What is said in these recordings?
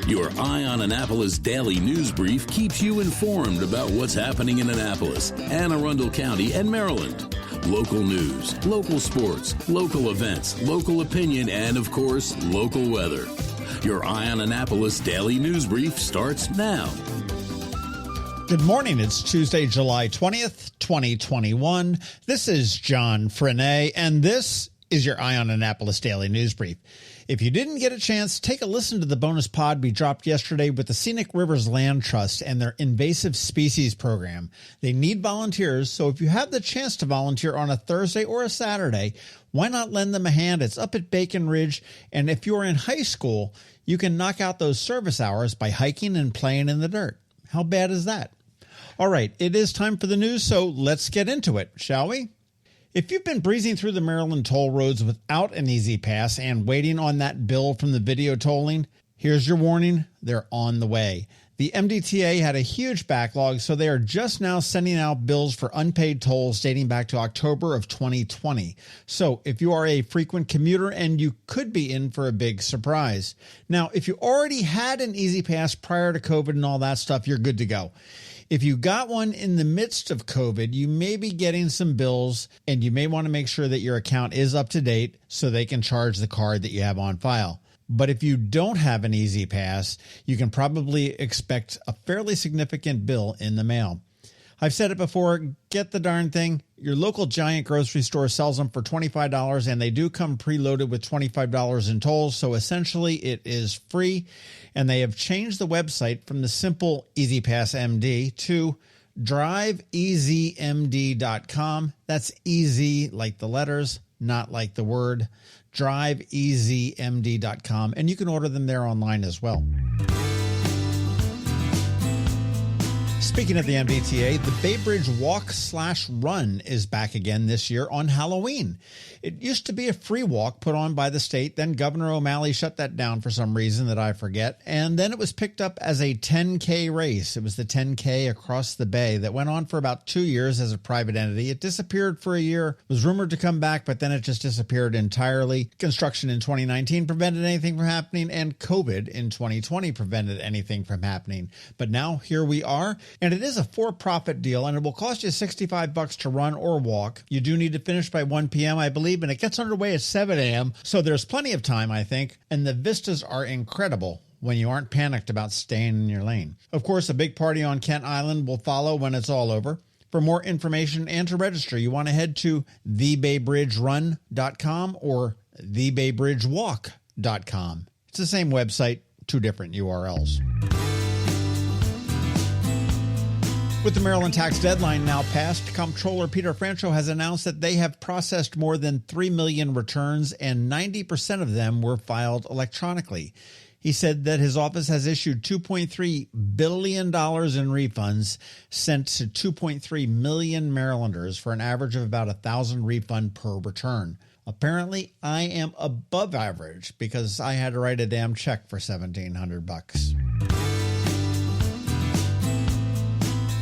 Your Eye on Annapolis daily news brief keeps you informed about what's happening in Annapolis, Anne Arundel County, and Maryland. Local news, local sports, local events, local opinion, and, of course, local weather. Your Eye on Annapolis daily news brief starts now. Good morning. It's Tuesday, July 20th, 2021. This is John Frenaye, and this is your Eye on Annapolis daily news brief. If you didn't get a chance, take a listen to the bonus pod we dropped yesterday with the Scenic Rivers Land Trust and their invasive species program. They need volunteers, so if you have the chance to volunteer on a Thursday or a Saturday, why not lend them a hand? It's up at Bacon Ridge, and if you're in high school, you can knock out those service hours by hiking and playing in the dirt. How bad is that? All right, it is time for the news, so let's get into it, shall we? If you've been breezing through the Maryland toll roads without an easy pass and waiting on that bill from the video tolling, here's your warning, they're on the way. The MDTA had a huge backlog, so they are just now sending out bills for unpaid tolls dating back to October of 2020. So if you are a frequent commuter, and you could be in for a big surprise. Now, if you already had an easy pass prior to COVID and all that stuff, you're good to go. If you got one in the midst of COVID, you may be getting some bills, and you may want to make sure that your account is up to date so they can charge the card that you have on file. But if you don't have an easy pass, you can probably expect a fairly significant bill in the mail. I've said it before, get the darn thing. Your local giant grocery store sells them for $25, and they do come preloaded with $25 in tolls, so essentially it is free. And they have changed the website from the simple Easy Pass MD to driveeasymd.com. That's easy like the letters, not like the word. driveeasymd.com, and you can order them there online as well. Speaking of the MDTA, the Bay Bridge Walk/Run is back again this year on Halloween. It used to be a free walk put on by the state, then Governor O'Malley shut that down for some reason that I forget, and then it was picked up as a 10K race. It was the 10K across the bay that went on for about 2 years as a private entity. It disappeared for a year, was rumored to come back, but then it just disappeared entirely. Construction in 2019 prevented anything from happening, and COVID in 2020 prevented anything from happening. But now here we are. And it is a for-profit deal, and it will cost you $65 to run or walk. You do need to finish by 1 p.m., I believe, and it gets underway at 7 a.m., so there's plenty of time, I think, and the vistas are incredible when you aren't panicked about staying in your lane. Of course, a big party on Kent Island will follow when it's all over. For more information and to register, you want to head to thebaybridgerun.com or thebaybridgewalk.com. It's the same website, two different URLs. With the Maryland tax deadline now passed, Comptroller Franchot has announced that they have processed more than 3 million returns, and 90% of them were filed electronically. He said that his office has issued $2.3 billion in refunds sent to 2.3 million Marylanders for an average of about 1,000 refund per return. Apparently, I am above average because I had to write a damn check for $1,700.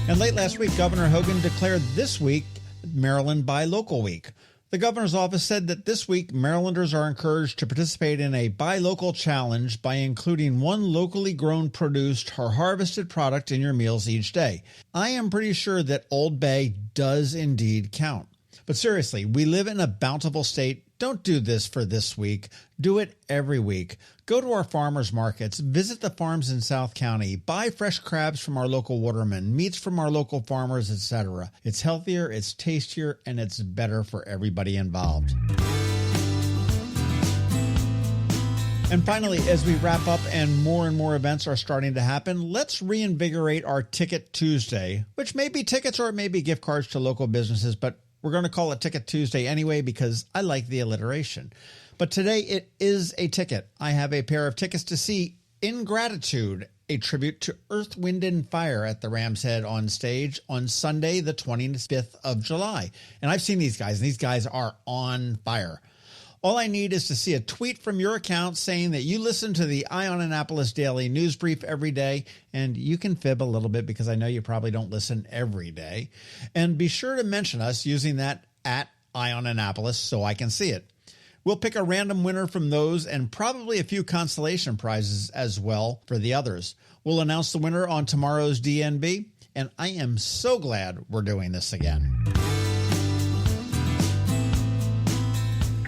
And late last week, Governor Hogan declared this week Maryland Buy Local Week. The governor's office said that this week, Marylanders are encouraged to participate in a Buy Local challenge by including one locally grown, produced, or harvested product in your meals each day. I am pretty sure that Old Bay does indeed count. But seriously, we live in a bountiful state. Don't do this for this week. Do it every week. Go to our farmers markets, visit the farms in South County, buy fresh crabs from our local watermen, meats from our local farmers, etc. It's healthier, it's tastier, and it's better for everybody involved. And finally, as we wrap up and more events are starting to happen, let's reinvigorate our Ticket Tuesday, which may be tickets or it may be gift cards to local businesses, but we're going to call it Ticket Tuesday anyway because I like the alliteration. But today it is a ticket. I have a pair of tickets to see In Gratitude, a tribute to Earth, Wind, and Fire at the Ram's Head on stage on Sunday, the 25th of July. And I've seen these guys, and these guys are on fire. All I need is to see a tweet from your account saying that you listen to the Eye on Annapolis Daily News Brief every day, and you can fib a little bit because I know you probably don't listen every day. And be sure to mention us using that at Eye on Annapolis so I can see it. We'll pick a random winner from those and probably a few consolation prizes as well for the others. We'll announce the winner on tomorrow's DNB, and I am so glad we're doing this again.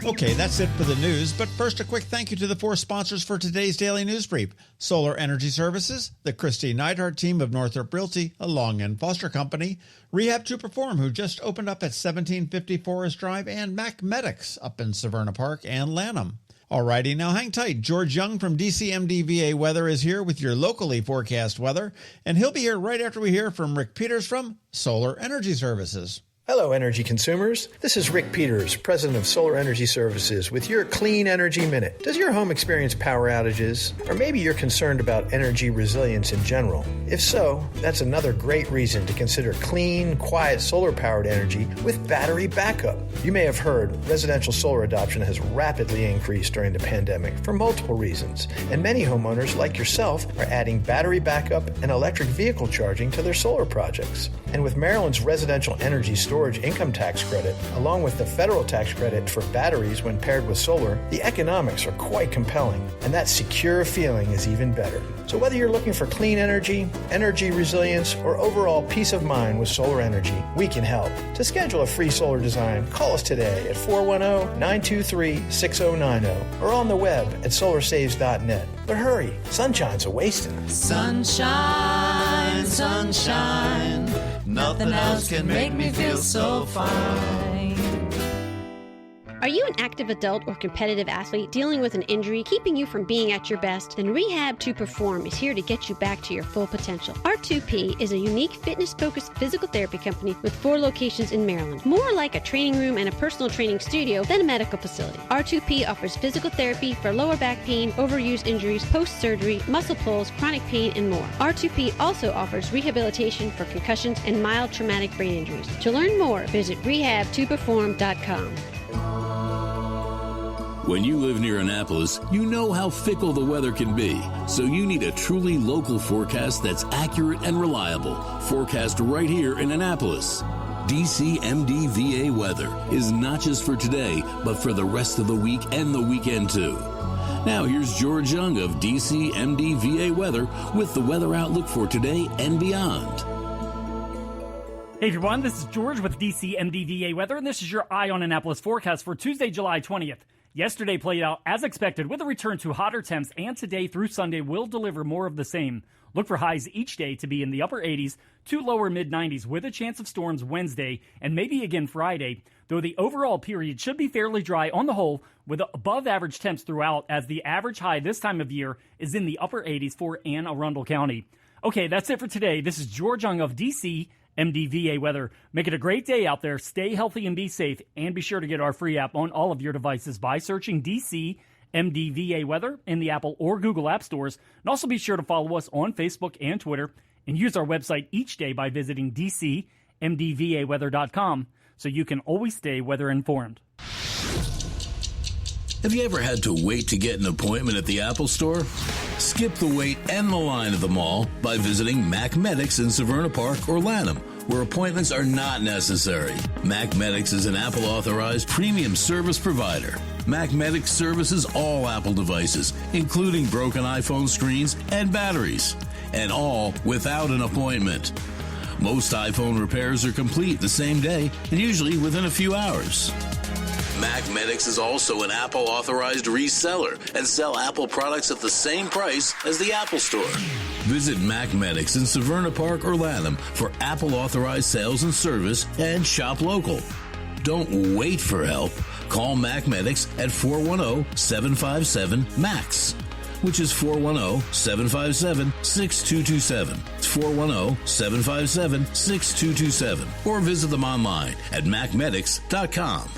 Okay, that's it for the news, but first a quick thank you to the four sponsors for today's Daily News Brief: Solar Energy Services, the Kristi Neidhardt Team of Northrop Realty, a Long and Foster Company, Rehab to Perform, who just opened up at 1750 Forest Drive, and MacMedics up in Severna Park and Lanham. Alrighty, now hang tight. George Young from DCMDV Weather is here with your locally forecast weather, and he'll be here right after we hear from Rick Peters from Solar Energy Services. Hello, energy consumers. This is Rick Peters, president of Solar Energy Services, with your Clean Energy Minute. Does your home experience power outages? Or maybe you're concerned about energy resilience in general? If so, that's another great reason to consider clean, quiet solar-powered energy with battery backup. You may have heard residential solar adoption has rapidly increased during the pandemic for multiple reasons, and many homeowners, like yourself, are adding battery backup and electric vehicle charging to their solar projects. And with Maryland's residential energy storage income tax credit, along with the federal tax credit for batteries when paired with solar, the economics are quite compelling, and that secure feeling is even better. So whether you're looking for clean energy, energy resilience, or overall peace of mind with solar energy, we can help. To schedule a free solar design, call us today at 410-923-6090 or on the web at solarsaves.net. But hurry, sunshine's a-wasting. Sunshine, sunshine, nothing else can make me feel so fine. Are you an active adult or competitive athlete dealing with an injury keeping you from being at your best? Then Rehab to Perform is here to get you back to your full potential. R2P is a unique fitness-focused physical therapy company with 4 locations in Maryland. More like a training room and a personal training studio than a medical facility. R2P offers physical therapy for lower back pain, overuse injuries, post-surgery, muscle pulls, chronic pain, and more. R2P also offers rehabilitation for concussions and mild traumatic brain injuries. To learn more, visit rehabtoperform.com. When you live near Annapolis, you know how fickle the weather can be. So you need a truly local forecast that's accurate and reliable. Forecast right here in Annapolis. DCMDV Weather is not just for today, but for the rest of the week and the weekend too. Now here's George Young of DCMDV Weather with the weather outlook for today and beyond. Hey everyone, this is George with DCMDV Weather, and this is your Eye on Annapolis forecast for Tuesday, July 20th. Yesterday played out as expected with a return to hotter temps, and today through Sunday will deliver more of the same. Look for highs each day to be in the upper 80s to lower mid-90s with a chance of storms Wednesday and maybe again Friday, though the overall period should be fairly dry on the whole with above average temps throughout, as the average high this time of year is in the upper 80s for Anne Arundel County. Okay, that's it for today. This is George Young of DCMDV Weather. Make it a great day out there. Stay healthy and be safe. And be sure to get our free app on all of your devices by searching DCMDV Weather in the Apple or Google App Stores. And also be sure to follow us on Facebook and Twitter. And use our website each day by visiting DCMDVAweather.com so you can always stay weather informed. Have you ever had to wait to get an appointment at the Apple Store? Skip the wait and the line at the mall by visiting MacMedics in Severna Park or Lanham, where appointments are not necessary. MacMedics is an Apple-authorized premium service provider. MacMedics services all Apple devices, including broken iPhone screens and batteries, and all without an appointment. Most iPhone repairs are complete the same day and usually within a few hours. MacMedics is also an Apple-authorized reseller and sell Apple products at the same price as the Apple Store. Visit MacMedics in Severna Park or Lanham for Apple-authorized sales and service and shop local. Don't wait for help. Call MacMedics at 410-757-MAX, which is 410-757-6227. It's 410-757-6227. Or visit them online at MacMedics.com.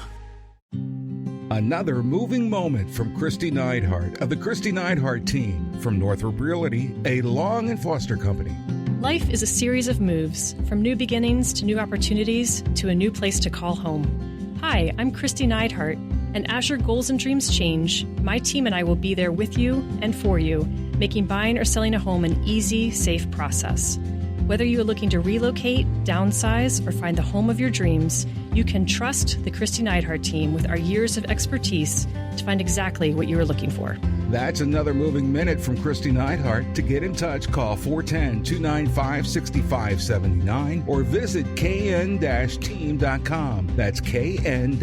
Another moving moment from Kristi Neidhardt of the Kristi Neidhardt Team from Northrop Realty, a Long and Foster Company. Life is a series of moves, from new beginnings to new opportunities to a new place to call home. Hi, I'm Kristi Neidhardt, and as your goals and dreams change, my team and I will be there with you and for you, making buying or selling a home an easy, safe process. Whether you are looking to relocate, downsize, or find the home of your dreams, you can trust the Kristi Neidhardt Team with our years of expertise to find exactly what you are looking for. That's another Moving Minute from Kristi Neidhardt. To get in touch, call 410-295-6579 or visit kn-team.com. That's kn-team.com.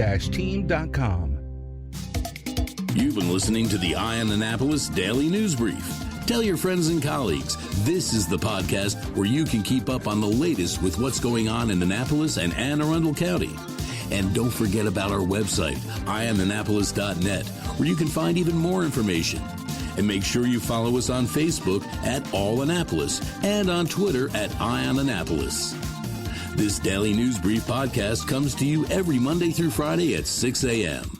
You've been listening to the Eye on Annapolis Daily News Brief. Tell your friends and colleagues, this is the podcast where you can keep up on the latest with what's going on in Annapolis and Anne Arundel County. And don't forget about our website, eyeonannapolis.net, where you can find even more information. And make sure you follow us on Facebook at All Annapolis and on Twitter at Eye on Annapolis. This Daily News Brief podcast comes to you every Monday through Friday at 6 a.m.